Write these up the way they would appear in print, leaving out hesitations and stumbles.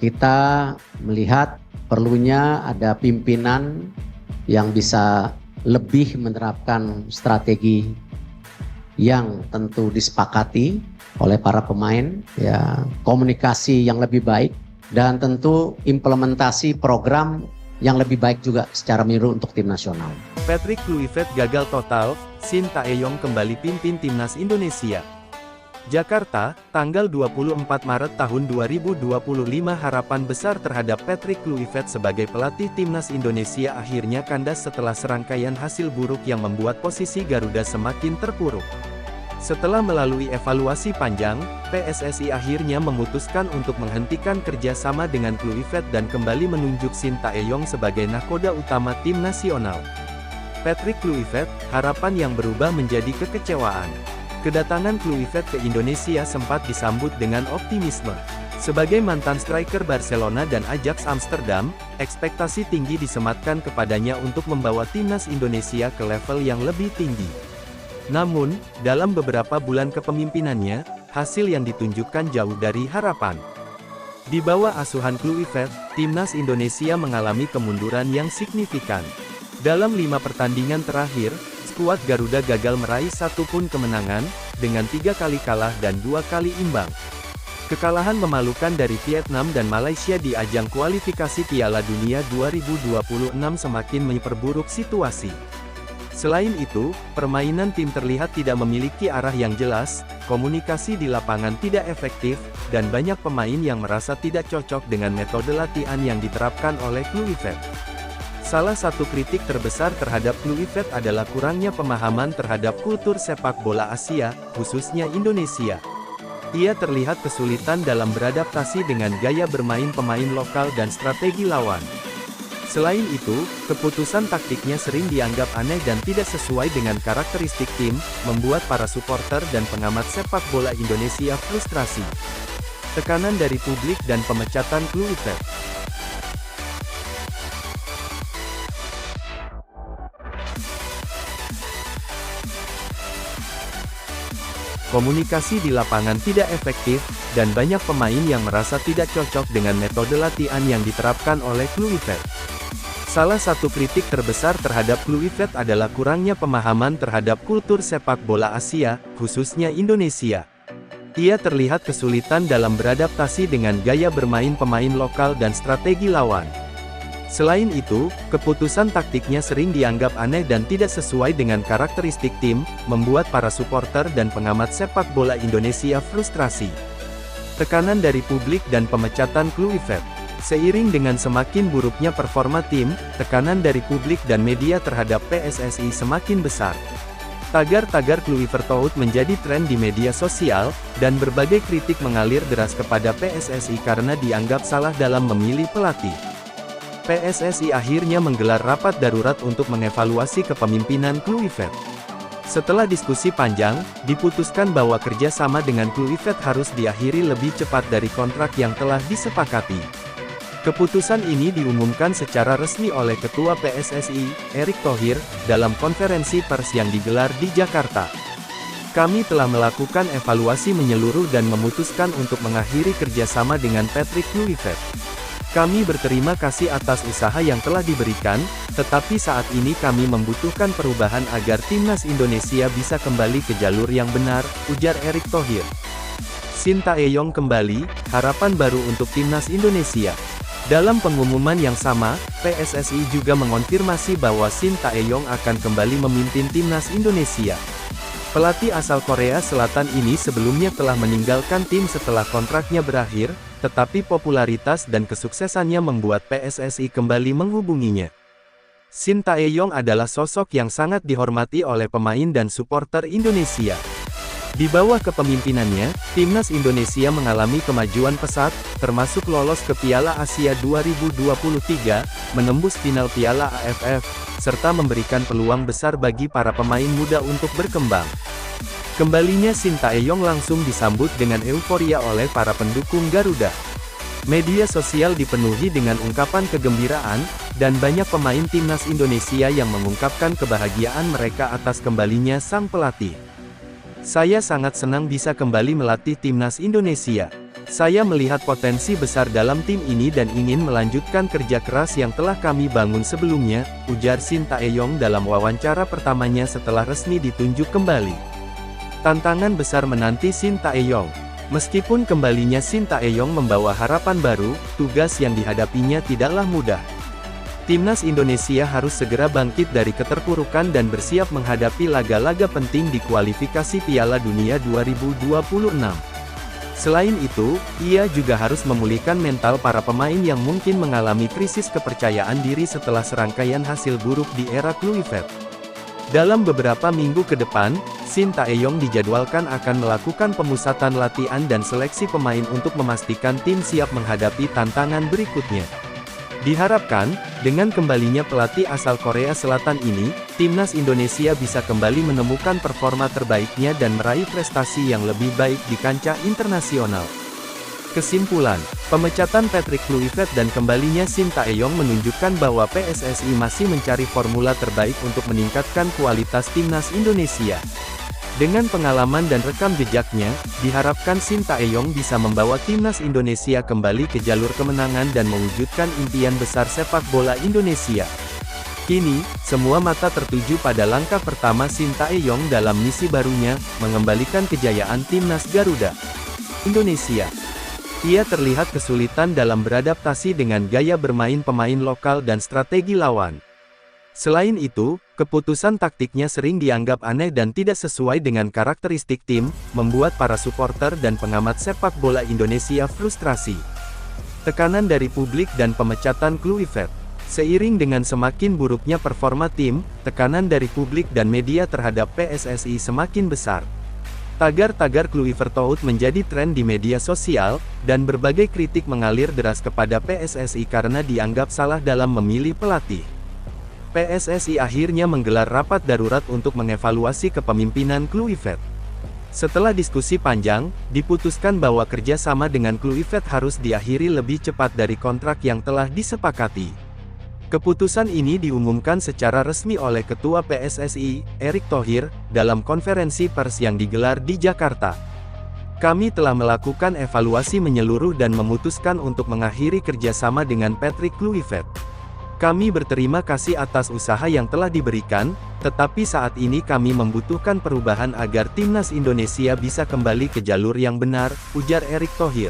Kita melihat perlunya ada pimpinan yang bisa lebih menerapkan strategi yang tentu disepakati oleh para pemain, ya, komunikasi yang lebih baik, dan tentu implementasi program yang lebih baik juga secara menyeluruh untuk tim nasional. Patrick Kluivert gagal total, Shin Tae-yong kembali pimpin timnas Indonesia. Jakarta, tanggal 24 Maret tahun 2025. Harapan besar terhadap Patrick Kluivert sebagai pelatih timnas Indonesia akhirnya kandas setelah serangkaian hasil buruk yang membuat posisi Garuda semakin terpuruk. Setelah melalui evaluasi panjang, PSSI akhirnya memutuskan untuk menghentikan kerjasama dengan Kluivert dan kembali menunjuk Shin Tae-yong sebagai nahkoda utama tim nasional. Patrick Kluivert, harapan yang berubah menjadi kekecewaan. Kedatangan Kluivert ke Indonesia sempat disambut dengan optimisme. Sebagai mantan striker Barcelona dan Ajax Amsterdam, ekspektasi tinggi disematkan kepadanya untuk membawa timnas Indonesia ke level yang lebih tinggi. Namun, dalam beberapa bulan kepemimpinannya, hasil yang ditunjukkan jauh dari harapan. Di bawah asuhan Kluivert, timnas Indonesia mengalami kemunduran yang signifikan. Dalam 5 pertandingan terakhir, skuad Garuda gagal meraih satu pun kemenangan, dengan 3 kali kalah dan 2 kali imbang. Kekalahan memalukan dari Vietnam dan Malaysia di ajang kualifikasi Piala Dunia 2026 semakin memperburuk situasi. Selain itu, permainan tim terlihat tidak memiliki arah yang jelas, komunikasi di lapangan tidak efektif, dan banyak pemain yang merasa tidak cocok dengan metode latihan yang diterapkan oleh Kluivert. Salah satu kritik terbesar terhadap Kluivert adalah kurangnya pemahaman terhadap kultur sepak bola Asia, khususnya Indonesia. Ia terlihat kesulitan dalam beradaptasi dengan gaya bermain pemain lokal dan strategi lawan. Selain itu, keputusan taktiknya sering dianggap aneh dan tidak sesuai dengan karakteristik tim, membuat para supporter dan pengamat sepak bola Indonesia frustrasi. Tekanan dari publik dan pemecatan Kluivert. Komunikasi di lapangan tidak efektif, dan banyak pemain yang merasa tidak cocok dengan metode latihan yang diterapkan oleh Kluivert. Salah satu kritik terbesar terhadap Kluivert adalah kurangnya pemahaman terhadap kultur sepak bola Asia, khususnya Indonesia. Ia terlihat kesulitan dalam beradaptasi dengan gaya bermain pemain lokal dan strategi lawan. Selain itu, keputusan taktiknya sering dianggap aneh dan tidak sesuai dengan karakteristik tim, membuat para supporter dan pengamat sepak bola Indonesia frustrasi. Tekanan dari publik dan pemecatan Kluivert. Seiring dengan semakin buruknya performa tim, tekanan dari publik dan media terhadap PSSI semakin besar. Tagar-tagar Kluivert out menjadi tren di media sosial, dan berbagai kritik mengalir deras kepada PSSI karena dianggap salah dalam memilih pelatih. PSSI akhirnya menggelar rapat darurat untuk mengevaluasi kepemimpinan Kluivert. Setelah diskusi panjang, diputuskan bahwa kerjasama dengan Kluivert harus diakhiri lebih cepat dari kontrak yang telah disepakati. Keputusan ini diumumkan secara resmi oleh Ketua PSSI, Erick Thohir, dalam konferensi pers yang digelar di Jakarta. Kami telah melakukan evaluasi menyeluruh dan memutuskan untuk mengakhiri kerjasama dengan Patrick Kluivert. Kami berterima kasih atas usaha yang telah diberikan, tetapi saat ini kami membutuhkan perubahan agar timnas Indonesia bisa kembali ke jalur yang benar, ujar Erick Thohir. Shin Tae-yong kembali, harapan baru untuk timnas Indonesia. Dalam pengumuman yang sama, PSSI juga mengonfirmasi bahwa Shin Tae-yong akan kembali memimpin timnas Indonesia. Pelatih asal Korea Selatan ini sebelumnya telah meninggalkan tim setelah kontraknya berakhir, tetapi popularitas dan kesuksesannya membuat PSSI kembali menghubunginya. Shin Tae-yong adalah sosok yang sangat dihormati oleh pemain dan supporter Indonesia. Di bawah kepemimpinannya, timnas Indonesia mengalami kemajuan pesat, termasuk lolos ke Piala Asia 2023, menembus final Piala AFF, serta memberikan peluang besar bagi para pemain muda untuk berkembang. Kembalinya Shin Tae-yong langsung disambut dengan euforia oleh para pendukung Garuda. Media sosial dipenuhi dengan ungkapan kegembiraan, dan banyak pemain timnas Indonesia yang mengungkapkan kebahagiaan mereka atas kembalinya sang pelatih. Saya sangat senang bisa kembali melatih timnas Indonesia. Saya melihat potensi besar dalam tim ini dan ingin melanjutkan kerja keras yang telah kami bangun sebelumnya, ujar Shin Tae-yong dalam wawancara pertamanya setelah resmi ditunjuk kembali. Tantangan besar menanti Shin Tae-yong. Meskipun kembalinya Shin Tae-yong membawa harapan baru, tugas yang dihadapinya tidaklah mudah. Timnas Indonesia harus segera bangkit dari keterpurukan dan bersiap menghadapi laga-laga penting di kualifikasi Piala Dunia 2026. Selain itu, ia juga harus memulihkan mental para pemain yang mungkin mengalami krisis kepercayaan diri setelah serangkaian hasil buruk di era Kluivert. Dalam beberapa minggu ke depan, Shin Tae-yong dijadwalkan akan melakukan pemusatan latihan dan seleksi pemain untuk memastikan tim siap menghadapi tantangan berikutnya. Diharapkan, dengan kembalinya pelatih asal Korea Selatan ini, Timnas Indonesia bisa kembali menemukan performa terbaiknya dan meraih prestasi yang lebih baik di kancah internasional. Kesimpulan, pemecatan Patrick Kluivert dan kembalinya Shin Tae-yong menunjukkan bahwa PSSI masih mencari formula terbaik untuk meningkatkan kualitas Timnas Indonesia. Dengan pengalaman dan rekam jejaknya, diharapkan Shin Tae-yong bisa membawa Timnas Indonesia kembali ke jalur kemenangan dan mewujudkan impian besar sepak bola Indonesia. Kini, semua mata tertuju pada langkah pertama Shin Tae-yong dalam misi barunya, mengembalikan kejayaan Timnas Garuda Indonesia. Ia terlihat kesulitan dalam beradaptasi dengan gaya bermain pemain lokal dan strategi lawan. Selain itu, keputusan taktiknya sering dianggap aneh dan tidak sesuai dengan karakteristik tim, membuat para supporter dan pengamat sepak bola Indonesia frustrasi. Tekanan dari publik dan pemecatan Kluivert. Seiring dengan semakin buruknya performa tim, tekanan dari publik dan media terhadap PSSI semakin besar. Tagar-tagar Kluivert out menjadi tren di media sosial, dan berbagai kritik mengalir deras kepada PSSI karena dianggap salah dalam memilih pelatih. PSSI akhirnya menggelar rapat darurat untuk mengevaluasi kepemimpinan Kluivert. Setelah diskusi panjang, diputuskan bahwa kerjasama dengan Kluivert harus diakhiri lebih cepat dari kontrak yang telah disepakati. Keputusan ini diumumkan secara resmi oleh Ketua PSSI, Erick Thohir, dalam konferensi pers yang digelar di Jakarta. Kami telah melakukan evaluasi menyeluruh dan memutuskan untuk mengakhiri kerjasama dengan Patrick Kluivert. Kami berterima kasih atas usaha yang telah diberikan, tetapi saat ini kami membutuhkan perubahan agar Timnas Indonesia bisa kembali ke jalur yang benar, ujar Erick Thohir.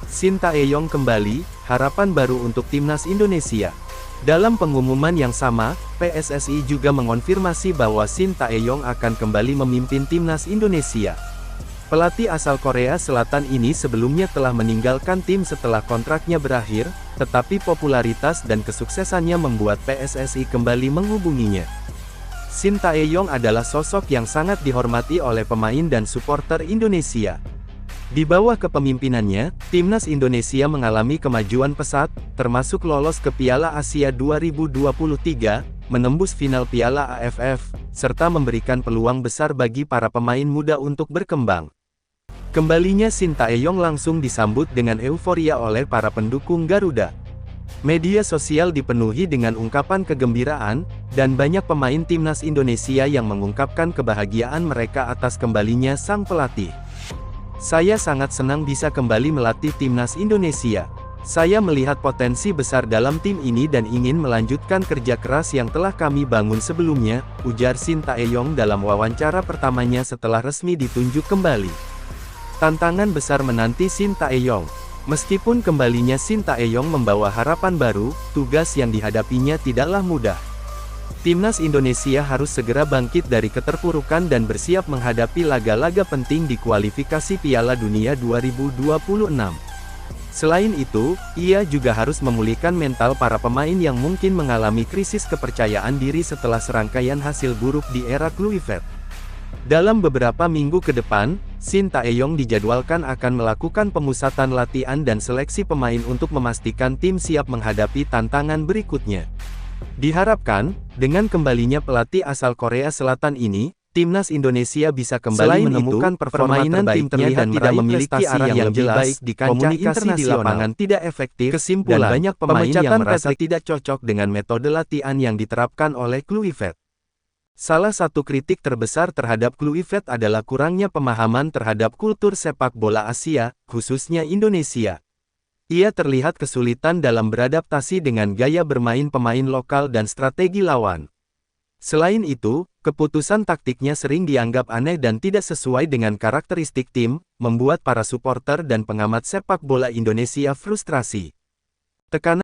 Shin Tae-yong kembali, harapan baru untuk Timnas Indonesia. Dalam pengumuman yang sama, PSSI juga mengonfirmasi bahwa Shin Tae-yong akan kembali memimpin Timnas Indonesia. Pelatih asal Korea Selatan ini sebelumnya telah meninggalkan tim setelah kontraknya berakhir, tetapi popularitas dan kesuksesannya membuat PSSI kembali menghubunginya. Shin Tae-yong adalah sosok yang sangat dihormati oleh pemain dan supporter Indonesia. Di bawah kepemimpinannya, Timnas Indonesia mengalami kemajuan pesat, termasuk lolos ke Piala Asia 2023, menembus final Piala AFF, serta memberikan peluang besar bagi para pemain muda untuk berkembang. Kembalinya Shin Tae-yong langsung disambut dengan euforia oleh para pendukung Garuda. Media sosial dipenuhi dengan ungkapan kegembiraan, dan banyak pemain Timnas Indonesia yang mengungkapkan kebahagiaan mereka atas kembalinya sang pelatih. Saya sangat senang bisa kembali melatih Timnas Indonesia. Saya melihat potensi besar dalam tim ini dan ingin melanjutkan kerja keras yang telah kami bangun sebelumnya, ujar Shin Tae-yong dalam wawancara pertamanya setelah resmi ditunjuk kembali. Tantangan besar menanti Shin Tae-yong. Meskipun kembalinya Shin Tae-yong membawa harapan baru, tugas yang dihadapinya tidaklah mudah. Timnas Indonesia harus segera bangkit dari keterpurukan dan bersiap menghadapi laga-laga penting di kualifikasi Piala Dunia 2026. Selain itu, ia juga harus memulihkan mental para pemain yang mungkin mengalami krisis kepercayaan diri setelah serangkaian hasil buruk di era Kluivert. Dalam beberapa minggu ke depan, Shin Tae-yong dijadwalkan akan melakukan pemusatan latihan dan seleksi pemain untuk memastikan tim siap menghadapi tantangan berikutnya. Diharapkan, dengan kembalinya pelatih asal Korea Selatan ini, Timnas Indonesia bisa kembali menemukan performa terbaiknya dan tidak memiliki arah yang lebih baik di kancah internasional. Di lapangan tidak efektif, kesimpulan, dan banyak pemain yang merasa tidak cocok dengan metode latihan yang diterapkan oleh Kluivert. Salah satu kritik terbesar terhadap Kluivert adalah kurangnya pemahaman terhadap kultur sepak bola Asia, khususnya Indonesia. Ia terlihat kesulitan dalam beradaptasi dengan gaya bermain pemain lokal dan strategi lawan. Selain itu, keputusan taktiknya sering dianggap aneh dan tidak sesuai dengan karakteristik tim, membuat para supporter dan pengamat sepak bola Indonesia frustrasi. Tekanan